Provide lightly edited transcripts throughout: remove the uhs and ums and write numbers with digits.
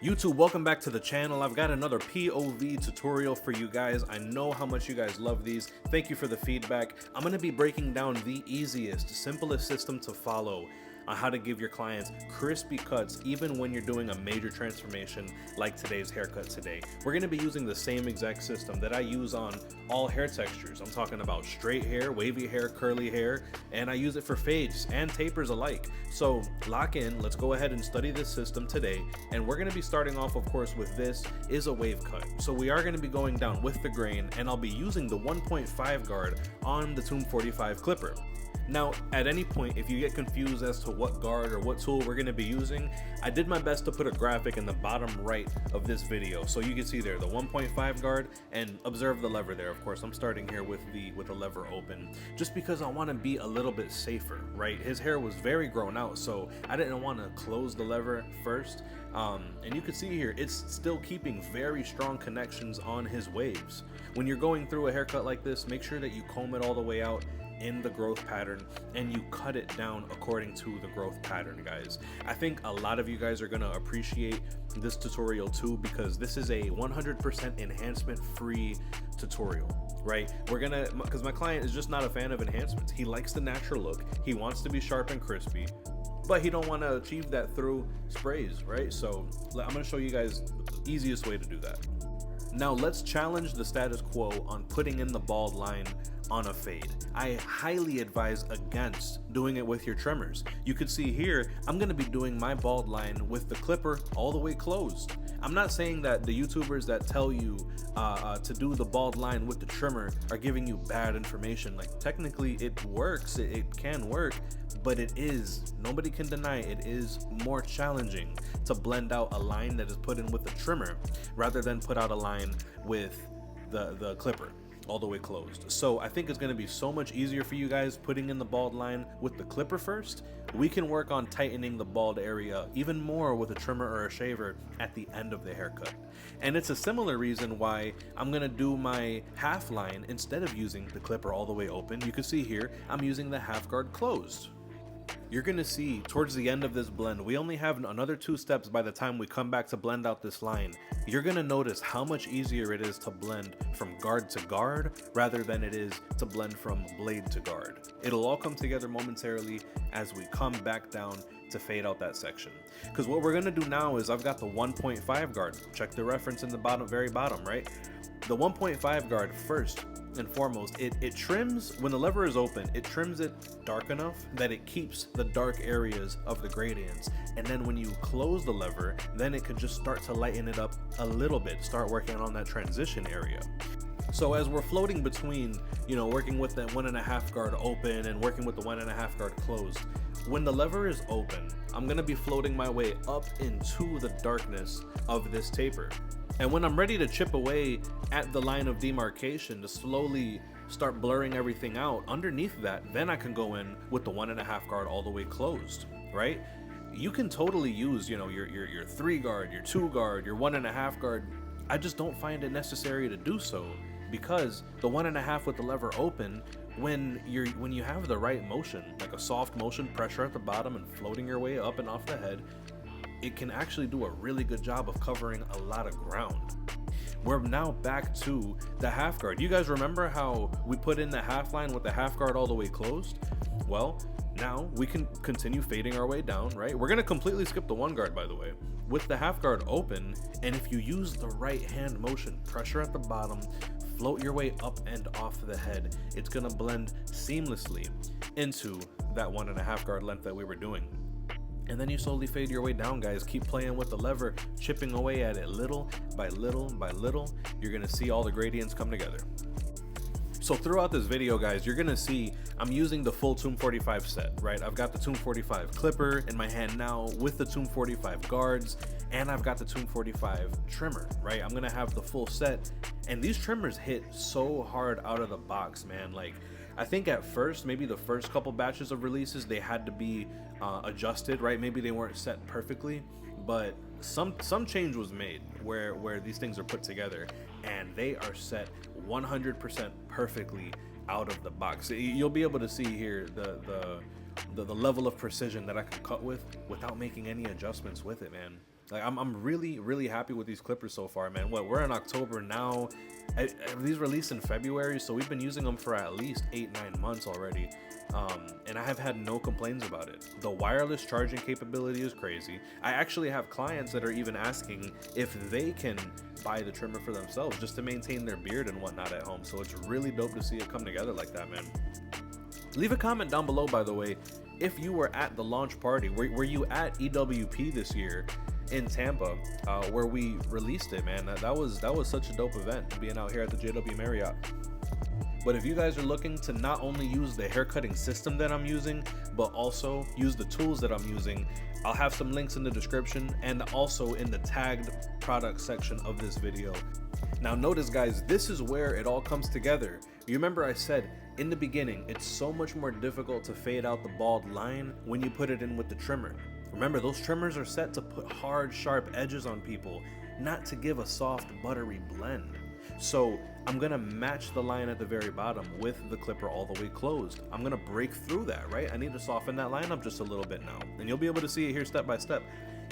YouTube, welcome back to the channel. I've got another POV tutorial for you guys. I know how much you guys love these. Thank you for the feedback. I'm going to be breaking down the easiest, simplest system to follow on how to give your clients crispy cuts even when you're doing a major transformation like today's haircut today. We're going to be using the same exact system that I use on all hair textures. I'm talking about straight hair, wavy hair, curly hair, and I use it for fades and tapers alike. So lock in, let's go ahead and study this system today. And we're going to be starting off, of course, with this is a wave cut. So we are going to be going down with the grain, and I'll be using the 1.5 guard on the Tomb 45 clipper. Now, at any point, if you get confused as to what guard or what tool we're going to be using, I did my best to put a graphic in the bottom right of this video. So you can see there the 1.5 guard and observe the lever there. Of course, I'm starting here with the lever open just because I want to be a little bit safer, right? His hair was very grown out, so I didn't want to close the lever first. And you can see here, it's still keeping very strong connections on his waves. When you're going through a haircut like this, make sure that you comb it all the way out in the growth pattern and you cut it down according to the growth pattern, guys. I think a lot of you guys are gonna appreciate this tutorial too, because this is a 100% enhancement free tutorial, right? Because my client is just not a fan of enhancements. He likes the natural look. He wants to be sharp and crispy, but he don't want to achieve that through sprays, right? So I'm gonna show you guys the easiest way to do that. Now let's challenge the status quo on putting in the bald line on a fade. I highly advise against doing it with your trimmers. You could see here, I'm gonna be doing my bald line with the clipper all the way closed. I'm not saying that the YouTubers that tell you to do the bald line with the trimmer are giving you bad information. Like, technically it works, it can work, but it is, nobody can deny it is more challenging to blend out a line that is put in with the trimmer rather than put out a line with the clipper all the way closed. So I think it's going to be so much easier for you guys putting in the bald line with the clipper first. We can work on tightening the bald area even more with a trimmer or a shaver at the end of the haircut. And it's a similar reason why I'm going to do my half line instead of using the clipper all the way open. You can see here I'm using the half guard closed. You're gonna see towards the end of this blend, we only have another 2 steps by the time we come back to blend out this line. You're gonna notice how much easier it is to blend from guard to guard rather than it is to blend from blade to guard. It'll all come together momentarily as we come back down to fade out that section. Because what we're gonna do now is I've got the 1.5 guard. Check the reference in the bottom, very bottom, right? The 1.5 guard first and foremost, it trims, when the lever is open, it trims it dark enough that it keeps the dark areas of the gradients. And then when you close the lever, then it could just start to lighten it up a little bit, start working on that transition area. So as we're floating between, working with the 1.5 guard open and working with the 1.5 guard closed, when the lever is open, I'm gonna be floating my way up into the darkness of this taper. And when I'm ready to chip away at the line of demarcation to slowly start blurring everything out underneath that, then I can go in with the 1.5 guard all the way closed, right? You can totally use, your 3 guard, your 2 guard, your 1.5 guard. I just don't find it necessary to do so, because the 1.5 with the lever open, when you have the right motion, like a soft motion, pressure at the bottom and floating your way up and off the head, it can actually do a really good job of covering a lot of ground. We're now back to the half guard. You guys remember how we put in the half line with the half guard all the way closed? Well, now we can continue fading our way down, right? We're gonna completely skip the 1 guard, by the way, with the half guard open. And if you use the right hand motion, pressure at the bottom, float your way up and off the head, it's gonna blend seamlessly into that 1.5 guard length that we were doing. And then you slowly fade your way down, guys. Keep playing with the lever, chipping away at it little by little by little. You're gonna see all the gradients come together. So throughout this video, guys, you're gonna see I'm using the full Tomb 45 set, right? I've got the Tomb 45 clipper in my hand now with the Tomb 45 guards, and I've got the Tomb 45 trimmer, right? I'm gonna have the full set, and these trimmers hit so hard out of the box, man. Like, I think at first, maybe the first couple batches of releases, they had to be adjusted, right? Maybe they weren't set perfectly, but some change was made where these things are put together and they are set 100% perfectly out of the box. You'll be able to see here the level of precision that I can cut with without making any adjustments with it, man. Like I'm really happy with these clippers so far, man. What, we're in October now. These released in February, so we've been using them for at least 8-9 months already. And I have had no complaints about it. The wireless charging capability is crazy. I actually have clients that are even asking if they can buy the trimmer for themselves just to maintain their beard and whatnot at home. So it's really dope to see it come together like that, man. Leave a comment down below, by the way, if you were at the launch party. Were you at EWP this year in Tampa, where we released it, man? That was such a dope event, being out here at the JW Marriott. But if you guys are looking to not only use the haircutting system that I'm using, but also use the tools that I'm using, I'll have some links in the description and also in the tagged product section of this video. Now notice, guys, this is where it all comes together. You remember I said in the beginning, it's so much more difficult to fade out the bald line when you put it in with the trimmer. Remember, those trimmers are set to put hard, sharp edges on people, not to give a soft, buttery blend. So I'm gonna match the line at the very bottom with the clipper all the way closed. I'm gonna break through that, right? I need to soften that line up just a little bit now, and you'll be able to see it here step by step.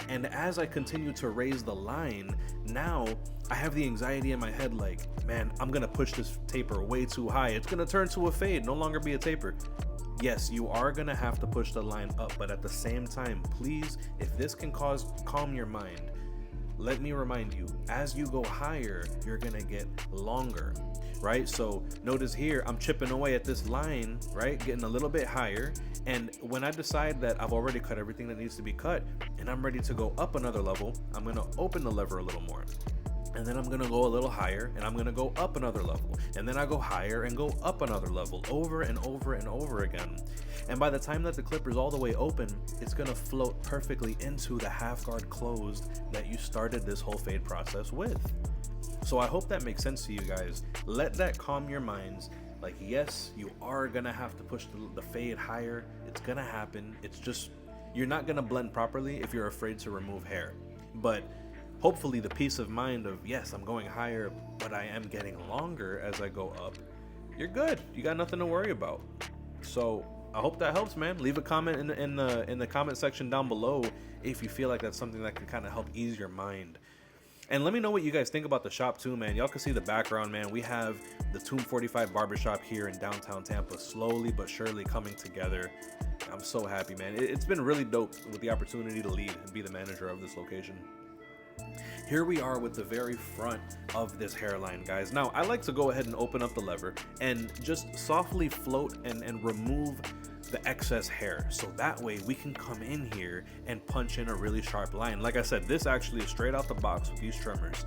And as I continue to raise the line, now I have the anxiety in my head like, man, I'm gonna push this taper way too high. It's gonna turn to a fade, no longer be a taper. Yes, you are gonna have to push the line up, but at the same time, please, if this can calm your mind, let me remind you, as you go higher, you're gonna get longer, right? So notice here, I'm chipping away at this line, right? Getting a little bit higher. And when I decide that I've already cut everything that needs to be cut and I'm ready to go up another level, I'm gonna open the lever a little more. And then I'm gonna go a little higher and I'm gonna go up another level. And then I go higher and go up another level, over and over and over again. And by the time that the clipper's all the way open, it's gonna float perfectly into the half guard closed that you started this whole fade process with. So I hope that makes sense to you guys. Let that calm your minds. Like, yes, you are gonna have to push the fade higher. It's gonna happen. It's just, you're not gonna blend properly if you're afraid to remove hair. But hopefully the peace of mind of, yes, I'm going higher, but I am getting longer as I go up, you're good. You got nothing to worry about. So I hope that helps, man. Leave a comment in the comment section down below if you feel like that's something that can kind of help ease your mind. And let me know what you guys think about the shop too, man. Y'all can see the background, man. We have the Tomb 45 barbershop here in downtown Tampa, slowly but surely coming together. I'm so happy, man. It's been really dope with the opportunity to lead and be the manager of this location. Here we are with the very front of this hairline, guys. Now, I like to go ahead and open up the lever and just softly float and remove the excess hair, so that way we can come in here and punch in a really sharp line. Like I said, this actually is straight out the box with these trimmers.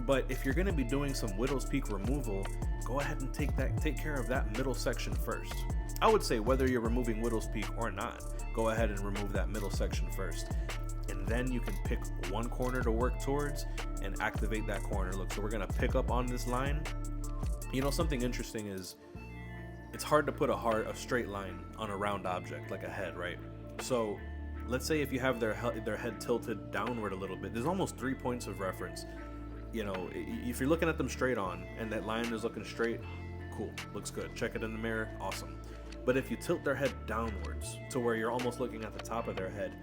But if you're going to be doing some widow's peak removal, go ahead and take care of that middle section first. I would say whether you're removing widow's peak or not, go ahead and remove that middle section first. And then you can pick one corner to work towards and activate that corner. Look, so we're gonna pick up on this line. You know, something interesting is it's hard to put a straight line on a round object like a head, right? So let's say if you have their head tilted downward a little bit, there's almost 3 points of reference. You know, if you're looking at them straight on and that line is looking straight, cool, looks good. Check it in the mirror, awesome. But if you tilt their head downwards to where you're almost looking at the top of their head,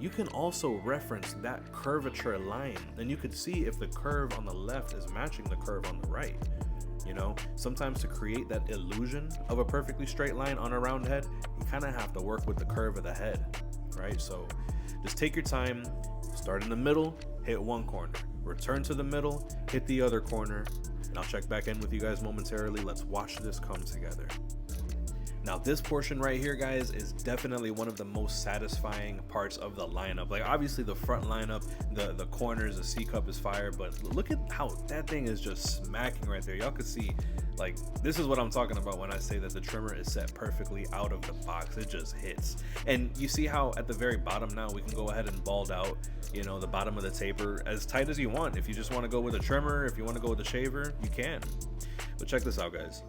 you can also reference that curvature line, and you could see if the curve on the left is matching the curve on the right. You know, sometimes to create that illusion of a perfectly straight line on a round head, you kind of have to work with the curve of the head, right? So just take your time, start in the middle, hit one corner, return to the middle, hit the other corner, and I'll check back in with you guys momentarily. Let's watch this come together. Now this portion right here, guys, is definitely one of the most satisfying parts of the lineup. Like, obviously the front lineup, the corners, the C cup is fire, but look at how that thing is just smacking right there. Y'all can see, like, this is what I'm talking about when I say that the trimmer is set perfectly out of the box. It just hits. And you see how at the very bottom now we can go ahead and bald out, you know, the bottom of the taper as tight as you want. If you just want to go with a trimmer, if you want to go with a shaver, you can. But check this out, guys.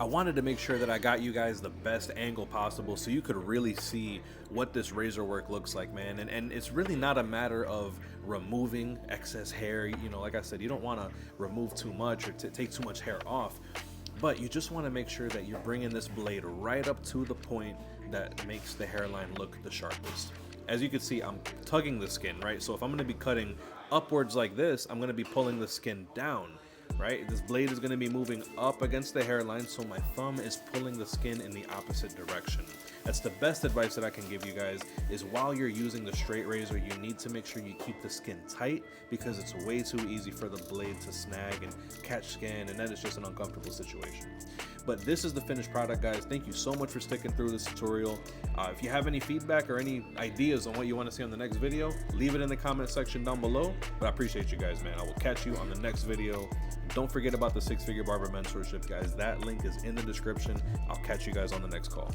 I wanted to make sure that I got you guys the best angle possible so you could really see what this razor work looks like, man. And it's really not a matter of removing excess hair. You know, like I said, you don't want to remove too much or take too much hair off, but you just want to make sure that you're bringing this blade right up to the point that makes the hairline look the sharpest. as you can see, I'm tugging the skin, right? So if I'm gonna be cutting upwards like this, I'm gonna be pulling the skin down, right? This blade is gonna be moving up against the hairline, so my thumb is pulling the skin in the opposite direction. That's the best advice that I can give you guys, is while you're using the straight razor, you need to make sure you keep the skin tight, because it's way too easy for the blade to snag and catch skin, and that is just an uncomfortable situation. But this is the finished product, guys. Thank you so much for sticking through this tutorial. If you have any feedback or any ideas on what you want to see on the next video, leave it in the comment section down below. But I appreciate you guys, man. I will catch you on the next video. Don't forget about the 6-Figure Barber Mentorship, guys. That link is in the description. I'll catch you guys on the next call.